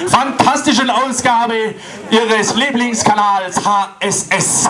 fantastischen Ausgabe Ihres Lieblingskanals HSS.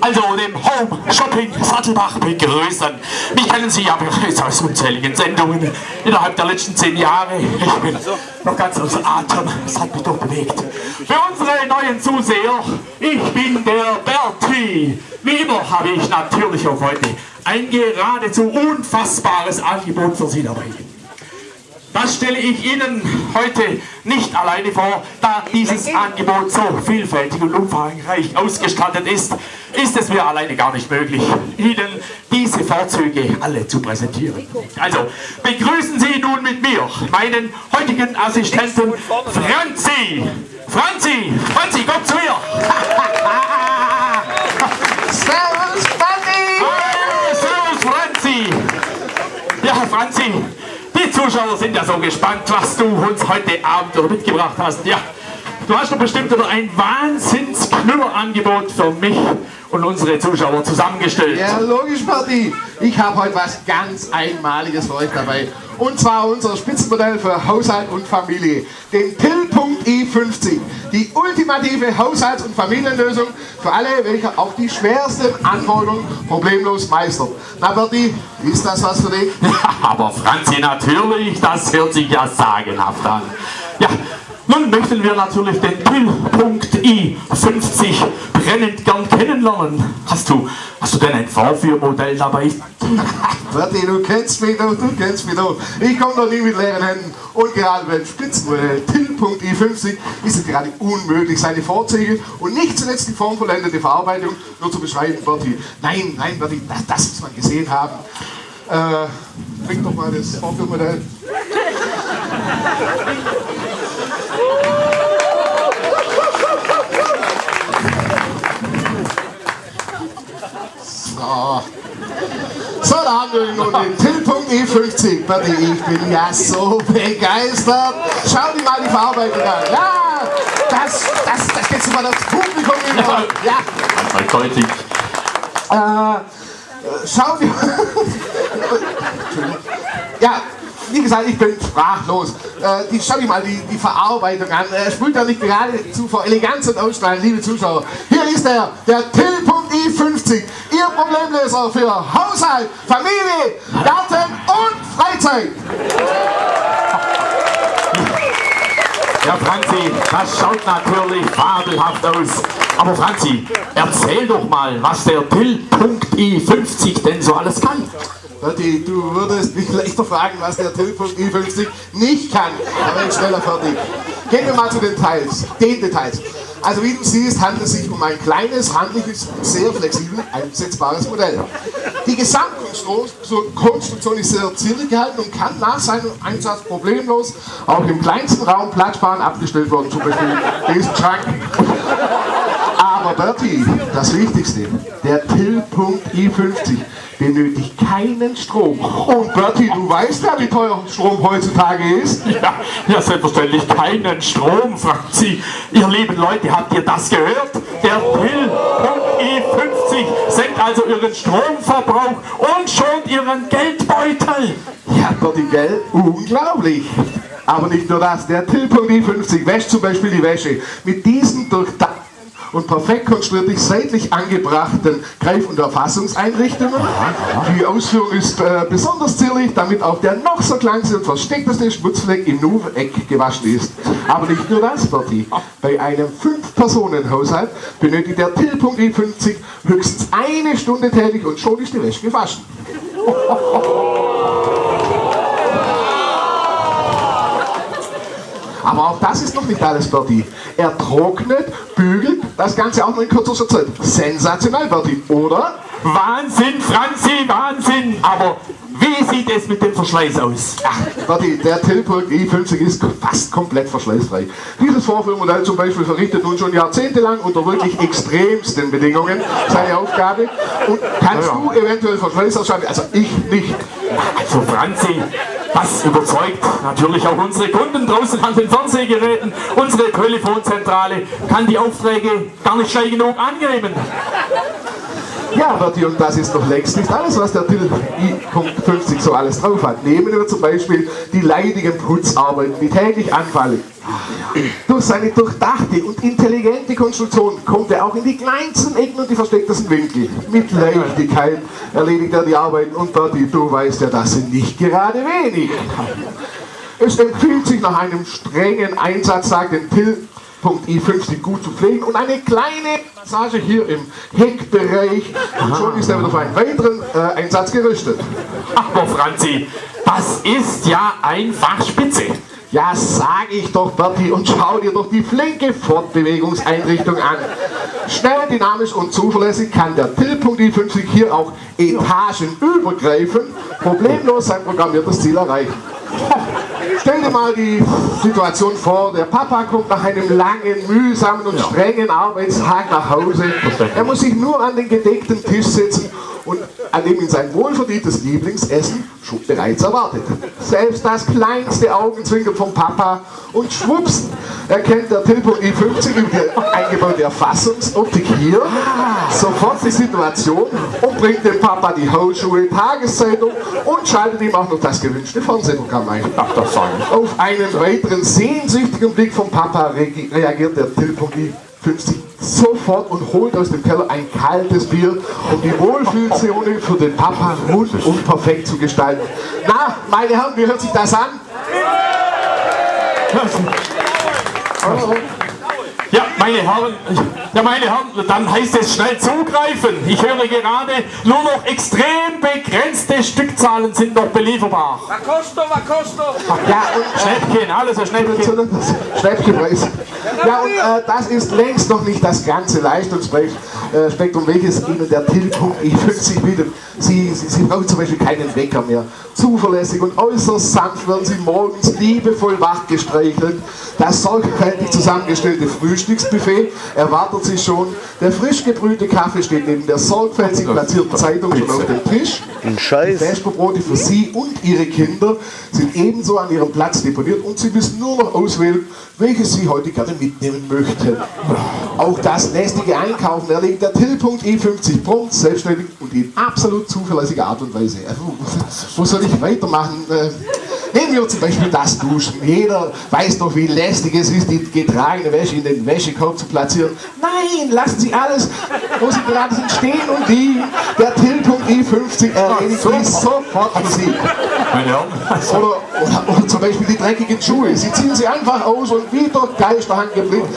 Also dem Home Shopping Sattelbach begrüßen. Mich kennen Sie ja bereits aus unzähligen Sendungen innerhalb der letzten 10 Jahre. Ich bin noch ganz außer Atem, es hat mich doch bewegt. Für unsere neuen Zuseher, ich bin der Berti. Wie immer habe ich natürlich auch heute ein geradezu unfassbares Angebot für Sie dabei. Das stelle ich Ihnen heute nicht alleine vor, da dieses Angebot so vielfältig und umfangreich ausgestattet ist, ist es mir alleine gar nicht möglich, Ihnen diese Vorzüge alle zu präsentieren. Also begrüßen Sie nun mit mir meinen heutigen Assistenten Franzi. Franzi, komm zu mir! Servus, Franzi! Servus, Franzi! Ja, Franzi, die Zuschauer sind ja so gespannt, was du uns heute Abend mitgebracht hast. Ja, du hast doch bestimmt wieder ein Wahnsinns-Knüller-Angebot für mich und unsere Zuschauer zusammengestellt. Ja, logisch, Berti. Ich habe heute was ganz Einmaliges für euch dabei. Und zwar unser Spitzenmodell für Haushalt und Familie, den Till.punkt i50. Die ultimative Haushalts- und Familienlösung für alle, welche auch die schwersten Anforderungen problemlos meistern. Na Berti, ist das was für dich? Ja, aber Franzi, natürlich, das hört sich ja sagenhaft an. Ja, nun möchten wir natürlich den Till.punkt i50 brennend gern kennenlernen. Hast du denn ein Vorführmodell dabei? Berti, du kennst mich doch. Ich komme doch nie mit leeren Händen. Und gerade beim Spitzenmodell Till.punkt i50 ist es gerade unmöglich, seine Vorzüge und nicht zuletzt die formvollendete Verarbeitung nur zu beschreiben, Berti. Nein, Berti, das muss man gesehen haben. Bring doch mal das Vorführmodell. So, da haben wir nun den Till.punkt i50. Berti, ich bin ja so begeistert. Schau dir mal die Verarbeitung an. Ja, das geht sogar das Publikum über. Ja. Deutlich. Schau dir. Ja, wie gesagt, ich bin sprachlos. Schau dir mal die Verarbeitung an. Sprüht da nicht geradezu vor Eleganz und Ausstrahlen, liebe Zuschauer. Hier ist der Till.punkt i50. Ihr Problemlöser für Haushalt, Familie, Garten und Freizeit. Ja, Franzi, das schaut natürlich fabelhaft aus. Aber Franzi, erzähl doch mal, was der Till.punkt i50 denn so alles kann. Berti, du würdest mich leichter fragen, was der Till.punkt i50 nicht kann. Aber ich schneller fertig. Gehen wir mal zu den Details. Also wie du siehst, handelt es sich um ein kleines, handliches, sehr flexibel einsetzbares Modell. Die Gesamtkonstruktion ist sehr zierlich gehalten und kann nach seinem Einsatz problemlos auch im kleinsten Raum platzsparend abgestellt werden, zum Beispiel diesen Schrank. Aber Berti, das Wichtigste, der Till.punkt i50 benötigt keinen Strom. Und Berti, du weißt ja, wie teuer Strom heutzutage ist. Ja, selbstverständlich keinen Strom, Franzi. Ihr lieben Leute, habt ihr das gehört? Der Till.punkt i50 senkt also ihren Stromverbrauch und schont ihren Geldbeutel. Ja, Berti, gell? Unglaublich. Aber nicht nur das, der Till.punkt i50 wäscht zum Beispiel die Wäsche mit diesen durchdachten und perfekt konstruierlich seitlich angebrachten Greif- und Erfassungseinrichtungen. Die Ausführung ist besonders zierlich, damit auch der noch so kleinste und versteckteste Schmutzfleck im Nu-Eck gewaschen ist. Aber nicht nur das, Berti. Bei einem 5-Personen-Haushalt benötigt der Till.punkt i50 höchstens 1 Stunde täglich und schon ist die Wäsche gewaschen. Aber auch das ist noch nicht alles, Berti. Er trocknet, bügelt, das Ganze auch noch in kürzester Zeit. Sensationell, Berti, oder? Wahnsinn, Franzi, Wahnsinn! Aber wie sieht es mit dem Verschleiß aus? Ach, Berti, der Till.punkt i50 ist fast komplett verschleißfrei. Dieses Vorführmodell zum Beispiel verrichtet nun schon jahrzehntelang unter wirklich extremsten Bedingungen seine Aufgabe. Und kannst du eventuell Verschleiß ausschalten? Also ich nicht. Also Franzi, das überzeugt natürlich auch unsere Kunden draußen an den Fernsehgeräten. Unsere Telefonzentrale kann die Aufträge gar nicht schnell genug annehmen. Ja, Berti, und das ist noch längst nicht alles, was der Till i50 so alles drauf hat. Nehmen wir zum Beispiel die leidigen Putzarbeiten, die täglich anfallen. Durch seine durchdachte und intelligente Konstruktion kommt er auch in die kleinsten Ecken und die verstecktesten Winkel. Mit Leichtigkeit erledigt er die Arbeiten und Berti, du weißt ja, das sind nicht gerade wenig. Es empfiehlt sich nach einem strengen Einsatztag den Till.i50 gut zu pflegen und eine kleine Massage hier im Heckbereich. Und schon ist er wieder für einen weiteren Einsatz gerüstet. Aber Franzi, das ist ja einfach spitze. Ja, sag ich doch, Berti, und schau dir doch die flinke Fortbewegungseinrichtung an. Schnell, dynamisch und zuverlässig kann der Till.i50 hier auch etagenübergreifend problemlos sein programmiertes Ziel erreichen. Stell dir mal die Situation vor, der Papa kommt nach einem langen, mühsamen und strengen Arbeitstag nach Hause. Er muss sich nur an den gedeckten Tisch setzen und an dem ihn sein wohlverdientes Lieblingsessen schon bereits erwartet. Selbst das kleinste Augenzwinkern vom Papa und schwupps erkennt der Till.i50 über die eingebaute Erfassungsoptik hier sofort die Situation und bringt dem Papa die Hausschuhe, Tageszeitung und schaltet ihm auch noch das gewünschte Fernsehprogramm ein. Auf einen weiteren sehnsüchtigen Blick vom Papa reagiert der Till.i50 sofort und holt aus dem Keller ein kaltes Bier, um die Wohlfühlzone für den Papa rund und perfekt zu gestalten. Na, meine Herren, wie hört sich das an? Ja, meine Herren, dann heißt es schnell zugreifen. Ich höre gerade, nur noch extrem begrenzte Stückzahlen sind noch belieferbar. Vacosto! Ja, und Schnäppchen, alles ein Schnäppchen. Schnäppchenpreis. Ja, und das ist längst noch nicht das ganze Leistungsspektrum, welches Ihnen der Till.i50 bietet. Sie brauchen zum Beispiel keinen Wecker mehr. Zuverlässig und äußerst sanft werden Sie morgens liebevoll wach gestreichelt. Das sorgfältig zusammengestellte Frühstücksbuffet erwartet Sie schon. Der frisch gebrühte Kaffee steht neben der sorgfältig platzierten Zeitung schon auf dem Tisch. Die Vesperbrote für Sie und Ihre Kinder sind ebenso an Ihrem Platz deponiert und Sie müssen nur noch auswählen, welches Sie heute gerne mitnehmen möchten. Auch das lästige Einkaufen erledigt der Till.i50 prompt, selbstständig und in absolut zuverlässiger Art und Weise. Wo soll ich weitermachen? Nehmen wir zum Beispiel das Duschen. Jeder weiß doch, wie lästig es ist, die getragene Wäsche in den Wäschekorb zu platzieren. Nein, lassen Sie alles, wo Sie gerade sind, stehen und liegen. Der Till.i50 erledigt dies sofort für Sie. Oder zum Beispiel die dreckigen Schuhe. Sie ziehen sie einfach aus und wie durch Geisterhand geblickt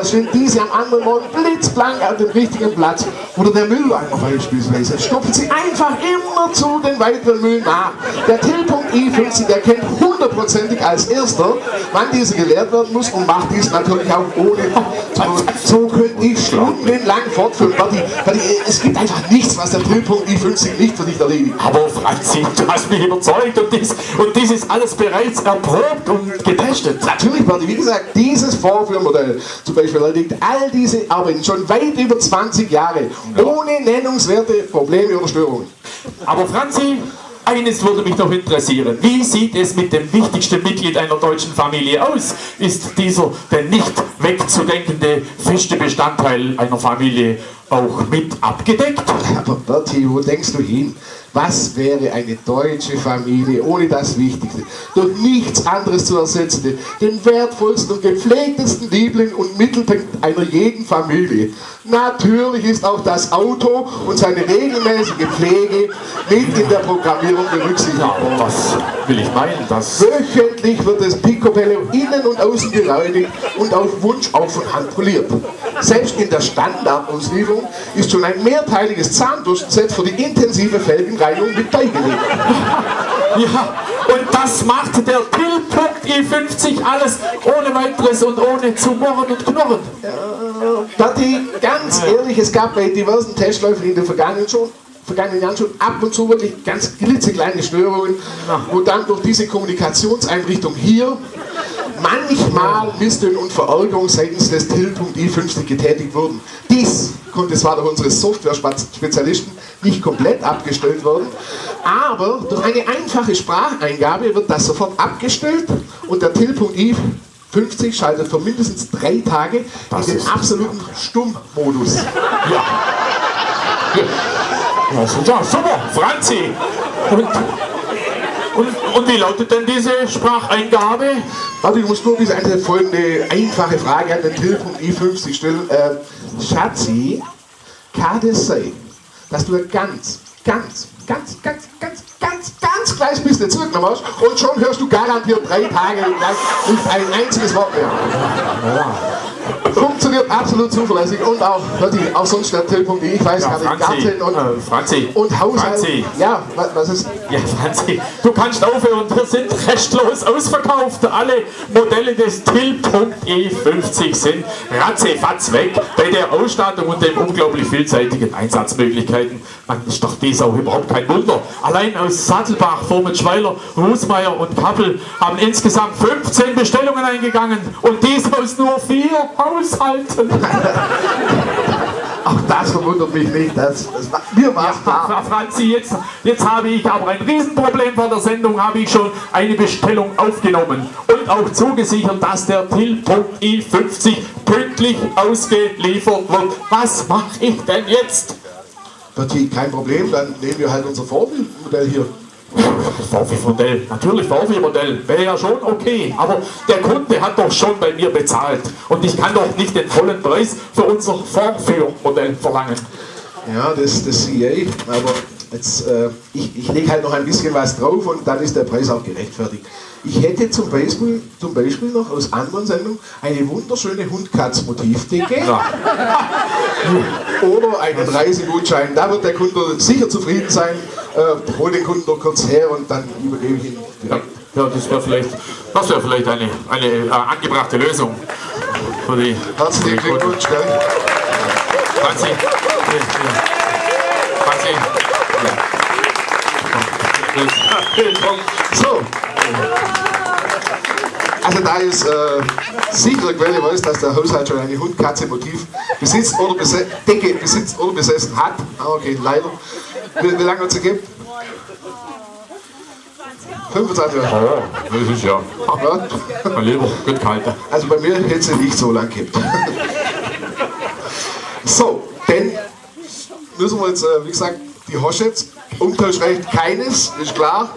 sind diese am anderen Morgen blitzblank an dem richtigen Platz. Oder der Mülleimer beispielsweise. Stopfen Sie einfach immer zu den weiteren Müll nach. Der Till.i50, der kennt hundertprozentig als erster, wann diese geleert werden muss und macht dies natürlich auch ohne. So könnte ich stundenlang fortführen. Es gibt einfach nichts, was der Till.i50 nicht für dich erledigt. Aber Franzi, du hast mich überzeugt und dies ist alles bereits erprobt und getestet. Natürlich, Berti, wie gesagt, dieses Vorführmodell zum Beispiel erledigt all diese Arbeiten schon weit über 20 Jahre, ohne nennenswerte Probleme oder Störungen. Aber Franzi, eines würde mich noch interessieren. Wie sieht es mit dem wichtigsten Mitglied einer deutschen Familie aus? Ist dieser der nicht wegzudenkende feste Bestandteil einer Familie auch mit abgedeckt? Aber Berti, wo denkst du hin? Was wäre eine deutsche Familie ohne das Wichtigste? Durch nichts anderes zu ersetzen, den wertvollsten und gepflegtesten Liebling und Mittelpunkt einer jeden Familie. Natürlich ist auch das Auto und seine regelmäßige Pflege mit in der Programmierung berücksichtigt. Ja, was will ich meinen? Wöchentlich wird es picobello innen und außen gereinigt und auf Wunsch auch von Hand poliert. Selbst in der Standardauslieferung ist schon ein mehrteiliges Zahnbürstenset für die intensive Felgenreinigung mit beigelegt. Ja, und das macht der Till.i50 alles ohne weiteres und ohne zu murren und knurren. Berti, ganz ehrlich, es gab bei diversen Testläufen in den vergangenen Jahren schon ab und zu wirklich ganz klitzekleine Störungen, wo dann durch diese Kommunikationseinrichtung hier manchmal Misstöne und Verärgerung seitens des Till.i50 getätigt wurden. Dies konnte zwar durch unsere Software-Spezialisten nicht komplett abgestellt werden, aber durch eine einfache Spracheingabe wird das sofort abgestellt und der Till.i50 schaltet für mindestens 3 Tage in den absoluten Stummmodus. Ja. Ja, super, Franzi. Und wie lautet denn diese Spracheingabe? Warte, du musst nur diese eine folgende einfache Frage an den Till.i50 stellen. Schatzi, kann das sein, dass du ein ganz kleines bisschen zurückgenommen hast und schon hörst du garantiert 3 Tage lang nicht ein einziges Wort mehr. Ja. Funktioniert absolut zuverlässig und auch, wirklich, auch sonst der Till.i, ich weiß gar nicht, Garten und Haushalt. Franzi. Ja, was ist? Ja, Franzi, du kannst aufhören, wir sind restlos ausverkauft. Alle Modelle des Till.e50 sind ratzefatz weg. Bei der Ausstattung und den unglaublich vielseitigen Einsatzmöglichkeiten. Man ist doch dies auch überhaupt kein Wunder. Allein aus Sattelbach, Vormitschweiler, Rußmeier und Kappel haben insgesamt 15 Bestellungen eingegangen und dies aus nur 4 Haushalten. Auch das verwundert mich nicht. Mir war es Ja, Franzi, jetzt habe ich aber ein Riesenproblem. Vor der Sendung habe ich schon eine Bestellung aufgenommen und auch zugesichert, dass der Till.i50 pünktlich ausgeliefert wird. Was mache ich denn jetzt? Bertie, kein Problem, dann nehmen wir halt unser Vorbildmodell hier. Vorführmodell, natürlich Vorführmodell, wäre ja schon okay, aber der Kunde hat doch schon bei mir bezahlt und ich kann doch nicht den vollen Preis für unser Vorführmodell verlangen. Ja, das sehe ich, aber jetzt, ich lege halt noch ein bisschen was drauf und dann ist der Preis auch gerechtfertigt. Ich hätte zum Beispiel noch aus anderen Sendungen eine wunderschöne Hund-Katz-Motivdecke oder einen Reisegutschein. Da wird der Kunde sicher zufrieden sein. Hol den Kunden doch kurz her und dann übergebe ich ihn direkt. Ja, das wäre vielleicht eine angebrachte Lösung für die. Herzlichen Glückwunsch, gell? Franzi. So. Also da ist sichere Quelle weiß, dass der Haushalt schon eine Hund-Katze-Motiv besitzt oder Decke besitzt oder besessen hat. Okay, leider. Wie lange hat es gegeben? 25 Jahre. Oh, das ist ja. Mein Lieber, gut gehalten. Also bei mir hätte sie nicht so lang gehabt. So, denn müssen wir jetzt, wie gesagt, die hast jetzt. Umtauschrecht keines, ist klar.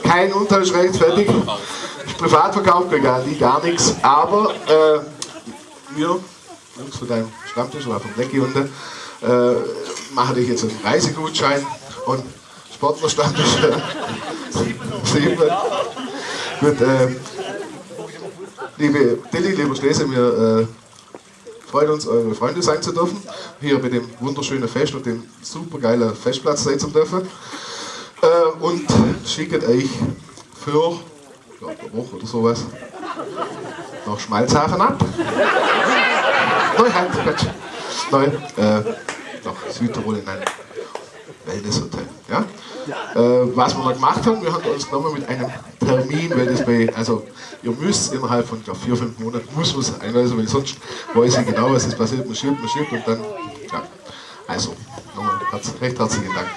Kein Umtauschrecht, fertig. Privatverkauf, gar nichts. Aber wir, Jungs von deinem Stammtisch oder vom Lecki unten, machen dich jetzt einen Reisegutschein und Sportlerstammtisch 7. Gut, liebe Dilly, lieber Stese, wir freuen uns, eure Freunde sein zu dürfen. Hier mit dem wunderschönen Fest und dem supergeilen Festplatz sein zu dürfen. Und schickt euch für eine Woche oder sowas nach Schmalzhafen ab. Nach Südtirol in ein Wellnesshotel. Ja? Was wir da gemacht haben, wir haben uns genommen mit einem Termin, weil das also ihr müsst innerhalb von 4-5 Monaten muss man es einweisen, weil sonst weiß ich genau, was ist passiert, man schiebt und dann, ja. Also, nochmal recht herzlichen Dank.